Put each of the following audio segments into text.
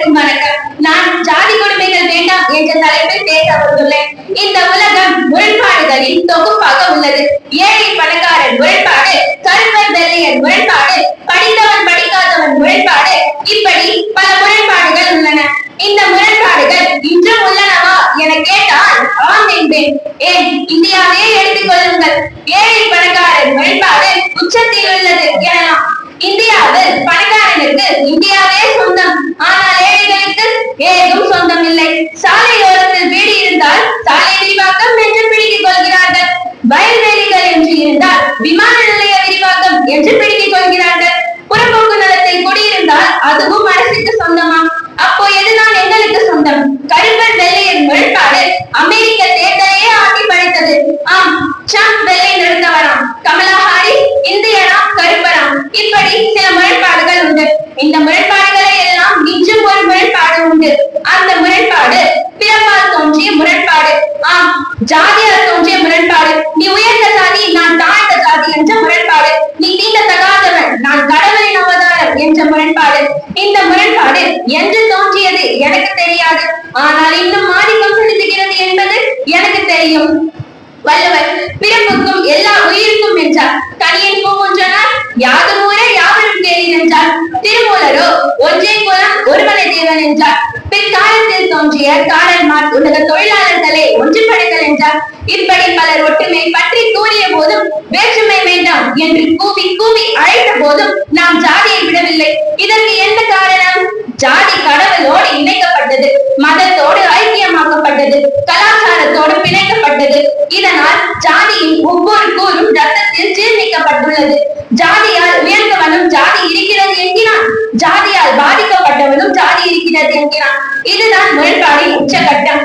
வணக்கம். நான் ஜாதி கொடுமைகள் வேண்டாம் என்ற தலைப்பில் பேச வந்துள்ளேன். இந்த உலகம் முரண்பாடுகளின் தொகுப்பாக உள்ளது. ஏழை பணக்காரன் முரண்பாடு, கருப்பர் வெள்ளையர் முரண்பாடு, படித்தவன் படிக்காதவன் முரண்பாடு, இப்படி பல முரண்பாடுகள் உள்ளன. இந்த முரண்பாடுகள் இன்றும் உள்ளனவா என கேட்டால் ஆம் என்பேன். ஏன், இந்தியாவே எடுத்துக் கொள்ளுங்கள். ஏழை பணக்காரன் முரண்பாடு உச்சத்தில் உள்ளது எனலாம். இந்தியாவில் பணக்காரனுக்கு இந்தியாவே சொந்தம், ஆனால் ஏழைகளுக்கு ஏதும் சொந்தம் இல்லை. சாலையோரத்தில் வீடு இருந்தால் சாலை விரிவாக்கம் என்று பிடித்துக் கொள்கிறார்கள். வயல்வெளிகள் என்று இருந்தால் விமான நிலைய விரிவாக்கம் என்று பிடித்துக் கொள்கிறார்கள். புறம்போக்கு நிலத்தில் குடியிருந்தால் அதுவும் அரசுக்கு சொந்தமா? அப்போ எதுதான் எங்களுக்கு சொந்தம்? கருப்பர் வெள்ளையர் முரண்பாடு அமெரிக்க தேர்தலையே ஆட்டி படைத்தது. ஆம், ட்ரம்ப் வெள்ளை நிறுத்தவராம், கமலா ஹாரிஸ் இந்தியராம் கருப்பராம், இப்படி சில முரண்பாடுகள் உண்டு. இந்த முரண்பாடுகளை எல்லாம் இன்றும் ஒரு முரண்பாடு உண்டு. அந்த முரண்பாடு பிறப்பால் தோன்றிய முரண்பாடு. ஆம், ஜாதியால் தோன்றிய முரண்பாடு. நீ உயர்ந்த ஜாதி, நான் தாழ்ந்த ஜாதி என்ற முரண்பாடு. நீ தீண்டத்தகாதவன், நான் கடவுளின் அவதாரம் என்ற முரண்பாடு. இந்த முரண்பாடு என்று தோன்றியது எனக்கு தெரியாது, ஆனால் இன்னும் மாறிக்கம் செலுத்துகிறது என்பது எனக்கு தெரியும். வள்ளுவர் பிறப்புக்கும் எல்லா உயிருக்கும் என்றார். கனியன் பூங்குன்றனார் யாதும் ஊரே யாவரும் கேளீர் என்றார். திருமூலரோ ஒன்றே குலம் ஒருவனை தேவன் என்றார். பிற்காலத்தில் தோன்றிய காரல் மார்க்ஸ் உலக தொழிலாளர்களை ஒன்றுபடுங்கள் என்றார். இப்படி பலர் ஒற்றுமை பற்றி கூறிய போதும், வேற்றுமை வேண்டாம் என்று கூவி கூவி அழைத்த போதும் நாம் ஜாதியை விடவில்லை. இதற்கு என்ன காரணம்? ஜாதி கடவுளோடு இணைக்கப்பட்டது, மதத்தோடு ஐக்கியமாக்கப்பட்டது, கலாச்சாரத்தோடு பிணைக்கப்பட்டது. இதனால் ஜாதியின் ஒவ்வொரு கூறும் ரத்தத்தில் ஜீர்ணிக்கப்பட்டுள்ளது. ஜாதியால் உயர்ந்தவனும் ஜாதி இருக்கிறது என்கிறான், ஜாதியால் பாதிக்கப்பட்டவனும் ஜாதி இருக்கிறது என்கிறான். இதுதான் முரண்பாடின் உச்சகட்டம்.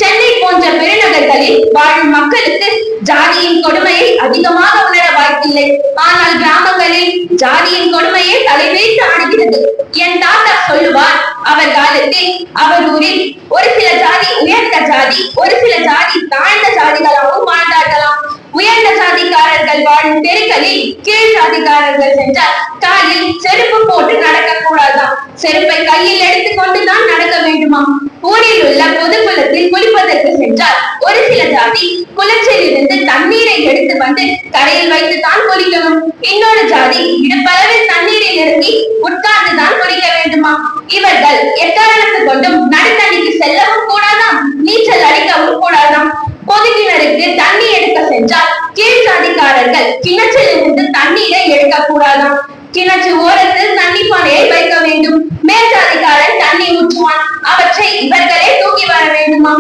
சென்னை போன்ற பெருநகர்களில் வாழும் மக்களுக்கு ஜாதியின் கொடுமையை அதிகமாக உணர வாய்ப்பில்லை. ஆனால் கிராமங்களில் ஜாதியின் கொடுமையை தலைவைத்து ஆடுகிறது. என் தாத்தா சொல்லுவார், அவர் காலத்தில் அவர் ஊரில் ஒரு சில ஜாதி உயர்ந்த ஜாதி, ஒரு சில ஜாதி தாழ்ந்த ஜாதிகளாகவும் வாழ்ந்தார்களாம். உயர்ந்த ஜாதிக்காரர்கள் வாழும் தெருக்களில் கீழ் ஜாதிக்காரர்கள் சென்றால் காலில் செருப்பு போட்டு நடக்க கூடாதாம். செருப்பை கையில் எடுத்துக்கொண்டுதான் நடக்க வேண்டுமாம். ஊரில் உள்ள பொது குளத்தில் குளிப்பதற்கு சென்றால் ஒரு சில ஜாதி குளத்திலிருந்து தண்ணீரை எடுத்து வந்து கரையில் வைத்துதான் குளிக்கணும். இன்னொரு ஜாதி இடுப்பளவில் தண்ணீரில் இறங்கி உட்கார்ந்துதான் குளிக்க வேண்டுமா. இவர்கள் எக்காரணத்து கொண்டும் நடுத்தண்ணிக்கு செல்லவும் கூடாதாம், நீச்சல் அடிக்கவும் கூடாதாம். பொது கிணறுக்கு தண்ணி எடுக்க சென்றால் கீழ் ஜாதிக்காரர்கள் கிணற்றில் இருந்து தண்ணீரை எடுக்க கூடாதாம். கிணற்று ஓரத்தில் தண்ணி பானையை வைக்க வேண்டும். மேல் ஜாதிக்காரன் தண்ணி ஊற்றுவான், அவற்றை இவர்களே தூக்கி வர வேண்டுமா.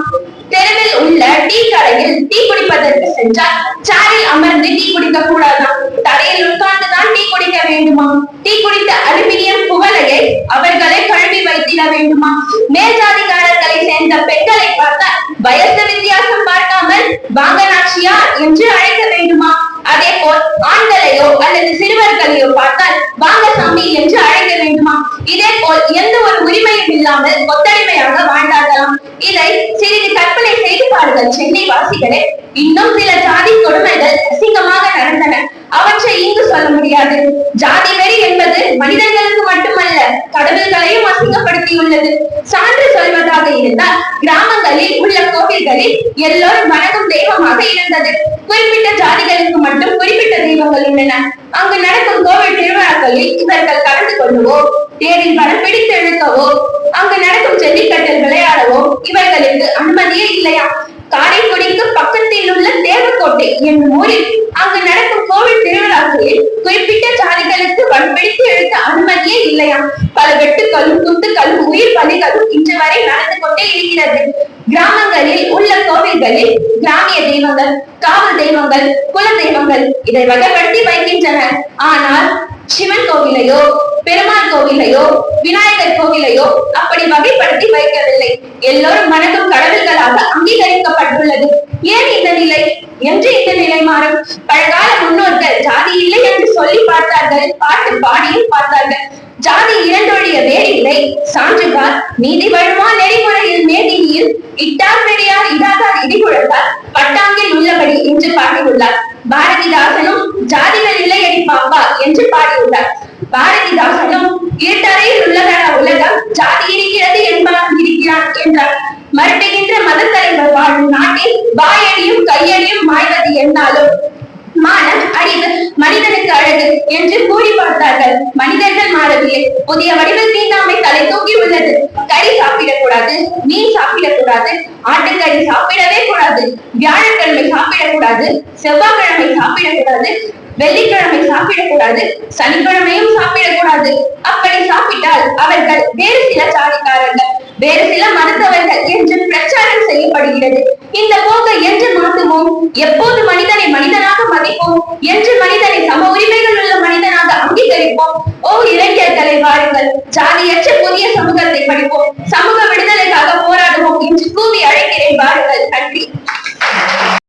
தெருவில் உள்ள டீ கடையில் டீ குடிப்பதற்கு சென்றால் சாரில் அமர்ந்து டீ குடிக்க கூடாதாம், தரையில் உட்கார்ந்துதான் டீ குடிக்க வேண்டுமா. டீ குடித்த அலுமினியம் குவளையை அவர்களை கழுவி வைத்திட வேண்டுமா. மேல் ஜாதிக்காரர்களை சேர்ந்த பெண்களை பார்த்தால் வயசு வித்தியாசம் பார்க்காமல் வாங்கனாட்சியார் என்று அழைக்க வேண்டுமா. அதே போல் ஆண்களையோ அல்லது சிறுவர்களையோ பார்த்தால் வாங்க சாமி என்று அழைக்க வேண்டுமா. இதே போல் எந்த ஒரு உரிமையும் இல்லாமல் கொத்தடிமையாக வாழ்ந்தார்களாம். இதை சிறிது கற்பனை செய்து பாருங்கள் சென்னை வாசிகளே. இன்னும் சில ஜாதி கொடுமைகள் அசிங்கமாக நடந்தன, அவற்றை இங்கு சொல்ல முடியாது. ஜாதி வெறி என்பது மனிதர்களுக்கு மட்டுமல்ல, கடவுள்களையும் அசிங்கப்படுத்தியுள்ளது. சான்று சொல்வதாக இருந்தால், கிராமங்களில் உள்ள கோவில்களில் எல்லோரும் வணங்கும் தெய்வமாக இருந்தது. குறிப்பிட்ட ஜாதிகளுக்கு மட்டும் குறிப்பிட்ட தெய்வங்கள் உள்ளன. அங்கு நடக்கும் கோவில் திருவிழாக்களில் இவர்கள் கலந்து கொள்ளவோ, தேரில் படம் பிடித்து இழுக்கவோ, அங்கு நடக்கும் ஜல்லிக்கட்டில் விளையாடவோ இவர்களுக்கு அனுமதியே இல்லையா. காரைக்குடிக்கு பக்கத்தில் உள்ள தேவக்கோட்டை என்னும் ஊரில் அங்கு நடக்கும் கோவில் திருவிழாக்களில் குறிப்பிட்ட ஜாதிகளுக்கு வன்பிடித்து எடுத்த அனுமதியே இல்லையா. பல வெட்டுக்களும் குத்துக்களும் உயிர் பலிகளும் இன்று வரை நடந்து கொண்டே இருக்கிறது. கிராமங்களில் உள்ள கோவில்களில் கிராமிய தெய்வங்கள், காவல் தெய்வங்கள், குல தெய்வங்கள் இதை வகைப்படுத்தி வைக்கின்றனர். ஆனால் சிவன் கோவிலையோ, பெருமாள் கோவிலையோ, விநாயகர் கோவிலையோ அப்படி வகைப்படுத்தி வைக்கவில்லை. எல்லோரும் வணங்கும் கடவுள்களாக அங்கீகரிக்கப்பட்டுள்ளது. ஏன் இந்த நிலை? என்று இந்த நிலை மாறும்? பழங்கால முன்னோர்கள் ஜாதி இல்லை என்று சொல்லி பார்த்தார்கள், பாட்டு பாடியும் பார்த்தார்கள். ஜாதி இரண்டொழிய வேறு இல்லை, சான்றுகார் நீதி வழுமா நெறிமுறையில் மேதினியில் இட்டார் பெரியார் இடாதார் இடிகுழந்தார் பட்டாங்கில் உள்ளபடி என்று பாடியுள்ளார். பாரதிதாசனும் ஜாதிகள் இல்லை அடி பாப்பா என்று பாடியுள்ளார். பாரதிதாசனும் இருட்டறையில் உள்ளதான உலகம் ஜாதி இருக்கிறது என்னாலும் மானம், அறிவு, மனிதனுக்கு அழகு என்று கூறி பார்த்தார்கள். மனிதர்கள் மாறவில்லை. புதிய வடிவில் தீண்டாமை தலை தூக்கி உள்ளது. கறி சாப்பிடக்கூடாது, மீன் சாப்பிடக்கூடாது, ஆட்டுக்கறி சாப்பிடவே கூடாது, வியாழக்கிழமை சாப்பிடக்கூடாது, செவ்வாய்க்கிழமை சாப்பிடக்கூடாது, வெள்ளிக்கிழமை சாப்பிடக்கூடாது, சனிக்கிழமையும் சாப்பிடக்கூடாது. அப்படி சாப்பிட்டால் அவர்கள் வேறு சில சாதிக்காரர்கள், வேறு சில மருத்துவர்கள் என்று பிரச்சாரம் செய்யப்படுகிறது. இந்த போக்கை என்று மாற்றுவோம்? எப்போது மனிதனை மனிதனாக மதிப்போம்? என்று மனிதனை சம உரிமைகள் உள்ள மனிதனாக அங்கீகரிப்போம். ஓ இளைஞர்களை வாருங்கள், ஜாதியற்ற புதிய சமூகத்தை படிப்போம்.